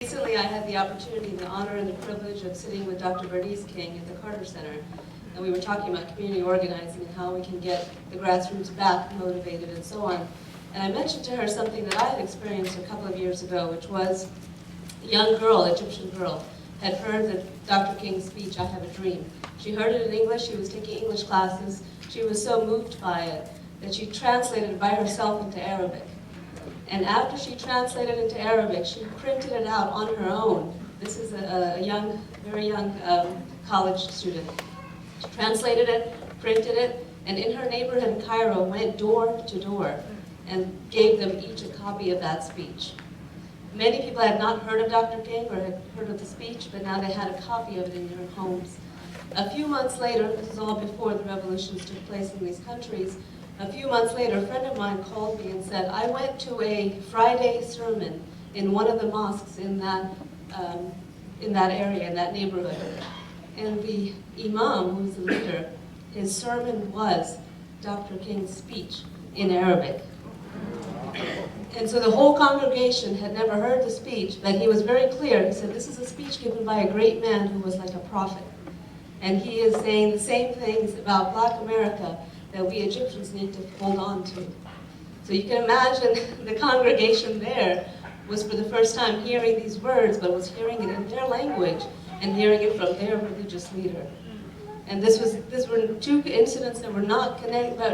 Recently, I had the opportunity, the honor, and the privilege of sitting with Dr. Bernice King at the Carter Center, and we were talking about community organizing and how we can get the grassroots back motivated and so on. And I mentioned to her something that I had experienced a couple of years ago, which was a young girl, Egyptian girl, had heard Dr. King's speech, I Have a Dream. She heard it in English, she was taking English classes, she was so moved by it that she translated it by herself into Arabic. And after she translated it into Arabic, she printed it out on her own. This is a young, very young college student. She translated it, printed it, and in her neighborhood in Cairo went door to door and gave them each a copy of that speech. Many people had not heard of Dr. King or had heard of the speech, but now they had a copy of it in their homes. A few months later, this is all before the revolutions took place in these countries, a few months later, a friend of mine called me and said, I went to a Friday sermon in one of the mosques in that area, in that neighborhood. And the imam, who was the leader, his sermon was Dr. King's speech in Arabic. And so the whole congregation had never heard the speech, but he was very clear. He said, this is a speech given by a great man who was like a prophet. And he is saying the same things about Black America that we Egyptians need to hold on to. So you can imagine the congregation there was for the first time hearing these words, but was hearing it in their language and hearing it from their religious leader. And these were two incidents that were not connected by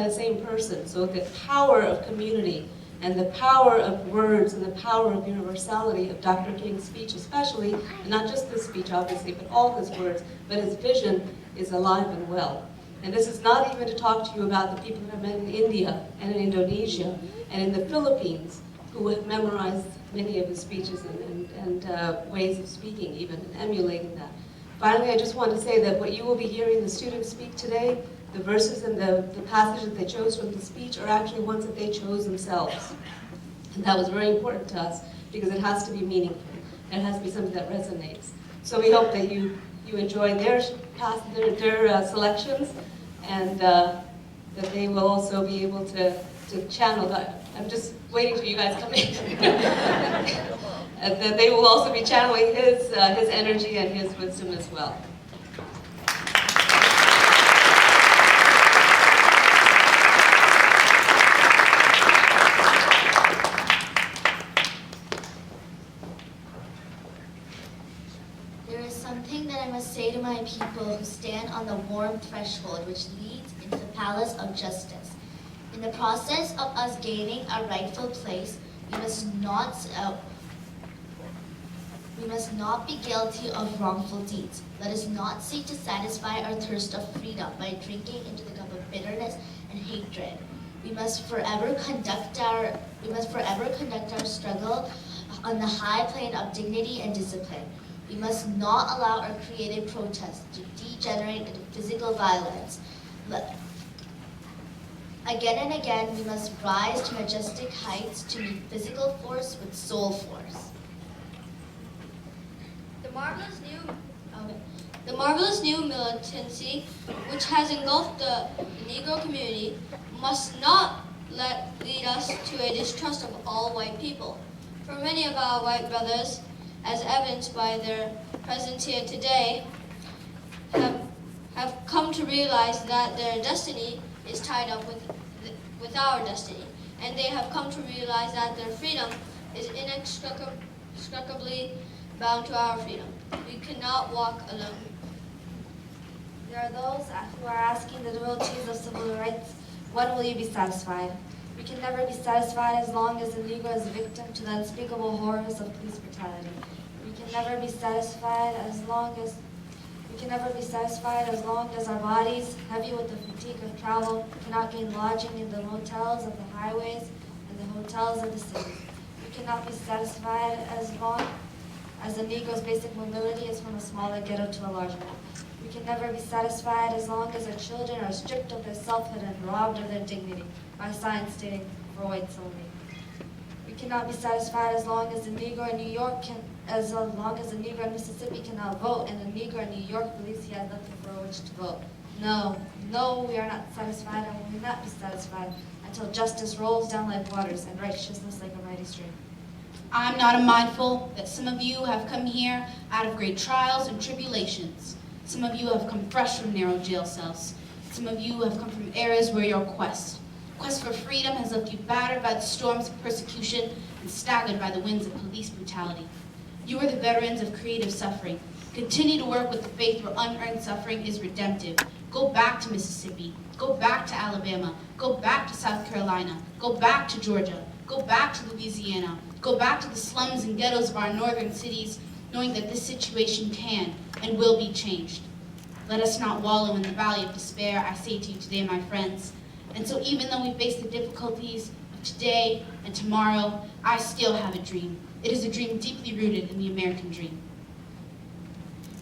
the same person. So the power of community and the power of words and the power of universality of Dr. King's speech especially, and not just this speech obviously, but all his words, but his vision is alive and well. And this is not even to talk to you about the people that I've met in India and in Indonesia and in the Philippines who have memorized many of his speeches and ways of speaking even, and emulating that. Finally, I just want to say that what you will be hearing the students speak today, the verses and the passages that they chose from the speech are actually ones that they chose themselves. And that was very important to us because it has to be meaningful. And it has to be something that resonates. So we hope that you enjoy their selections and that they will also be able to channel that. I'm just waiting for you guys to come in. That they will also be channeling his energy and his wisdom as well. There is something that I must say to my people who stand on the warm threshold which leads into the palace of justice. In the process of us gaining our rightful place, we must not be guilty of wrongful deeds. Let us not seek to satisfy our thirst of freedom by drinking into the cup of bitterness and hatred. We must forever conduct our struggle on the high plane of dignity and discipline. We must not allow our creative protests to degenerate into physical violence. Again and again, we must rise to majestic heights to meet physical force with soul force. The marvelous new militancy, which has engulfed the Negro community, must not lead us to a distrust of all white people. For many of our white brothers, as evidenced by their presence here today, have come to realize that their destiny is tied up with our destiny, and they have come to realize that their freedom is inextricably bound to our freedom. We cannot walk alone. There are those who are asking the devotees of civil rights, when will you be satisfied? We can never be satisfied as long as the Negro is a victim to the unspeakable horrors of police brutality. We can never be satisfied as long as our bodies, heavy with the fatigue of travel, cannot gain lodging in the motels of the highways and the hotels of the cities. We cannot be satisfied as long as the Negro's basic mobility is from a smaller ghetto to a larger one. We can never be satisfied as long as our children are stripped of their selfhood and robbed of their dignity by signs stating for whites only. We cannot be satisfied as long as the Negro in New York as long as the Negro in Mississippi cannot vote and the Negro in New York believes he has nothing for which to vote. No, we are not satisfied and we will not be satisfied until justice rolls down like waters and righteousness like a mighty stream. I'm not unmindful that some of you have come here out of great trials and tribulations. Some of you have come fresh from narrow jail cells. Some of you have come from areas where your quest for freedom has left you battered by the storms of persecution and staggered by the winds of police brutality. You are the veterans of creative suffering. Continue to work with the faith where unearned suffering is redemptive. Go back to Mississippi. Go back to Alabama. Go back to South Carolina. Go back to Georgia. Go back to Louisiana. Go back to the slums and ghettos of our northern cities, knowing that this situation can and will be changed. Let us not wallow in the valley of despair, I say to you today, my friends. And so even though we face the difficulties of today and tomorrow, I still have a dream. It is a dream deeply rooted in the American dream.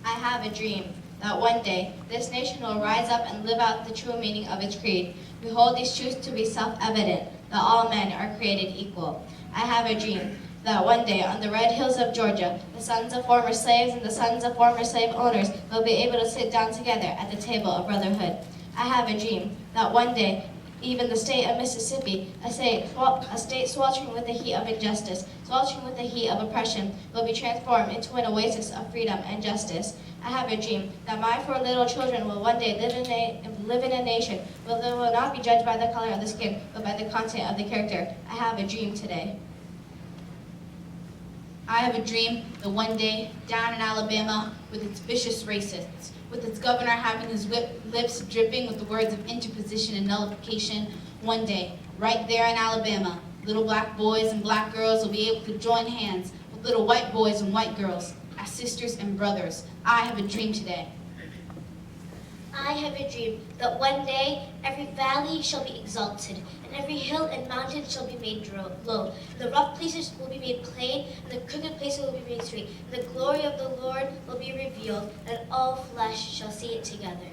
I have a dream that one day this nation will rise up and live out the true meaning of its creed. We hold these truths to be self-evident, that all men are created equal. I have a dream that one day on the red hills of Georgia, the sons of former slaves and the sons of former slave owners will be able to sit down together at the table of brotherhood. I have a dream that one day even the state of Mississippi, a state sweltering with the heat of injustice, sweltering with the heat of oppression, will be transformed into an oasis of freedom and justice. I have a dream that my 4 little children will one day live in a nation where they will not be judged by the color of the skin, but by the content of the character. I have a dream today. I have a dream that one day, down in Alabama, with its vicious racists, with its governor having his lips dripping with the words of interposition and nullification, one day, right there in Alabama, little black boys and black girls will be able to join hands with little white boys and white girls as sisters and brothers. I have a dream today. I have a dream that one day every valley shall be exalted, and every hill and mountain shall be made low. The rough places will be made plain, and the crooked places will be made straight. And the glory of the Lord will be revealed, and all flesh shall see it together.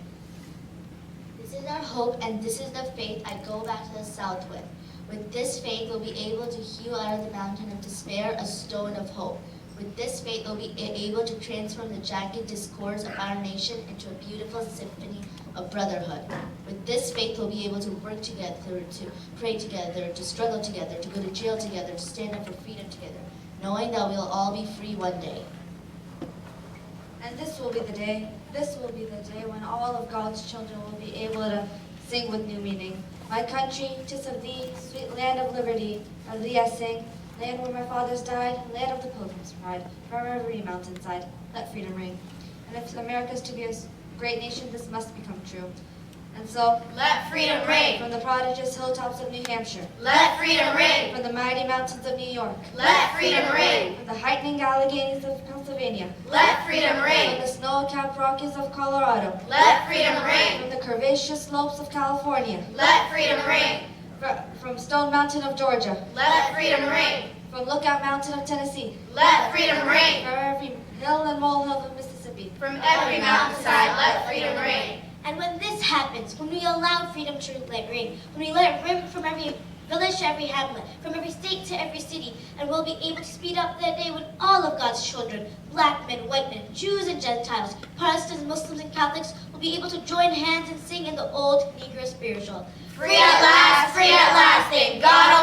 This is our hope, and this is the faith I go back to the South with. With this faith, we'll be able to hew out of the mountain of despair a stone of hope. With this faith, we'll be able to transform the jagged discords of our nation into a beautiful symphony of brotherhood. With this faith, we'll be able to work together, to pray together, to struggle together, to go to jail together, to stand up for freedom together, knowing that we'll all be free one day. And this will be the day when all of God's children will be able to sing with new meaning. My country, 'tis of thee, sweet land of liberty, of thee I sing. Land where my fathers died, land of the pilgrim's pride, from every mountainside, let freedom ring. And if America is to be a great nation, this must become true. And so, Let freedom ring. from the prodigious hilltops of New Hampshire, Let freedom ring. from the mighty mountains of New York, Let freedom ring. from the heightening Alleghanies of Pennsylvania, Let freedom from ring. the snow-capped Rockies of Colorado, Let freedom ring. from the curvaceous slopes of California, Let freedom ring. from Stone Mountain of Georgia, Let freedom ring. from Lookout Mountain of Tennessee, Let freedom ring. from every hill and molehill of Mississippi, From every mountainside, let freedom ring. And when this happens, when we allow freedom to let ring, when we let it ring from every village to every hamlet, from every state to every city, and we'll be able to speed up that day when all of God's children, black men, white men, Jews and Gentiles, Protestants, Muslims and Catholics, will be able to join hands and sing in the old Negro spiritual. Free at last, thank God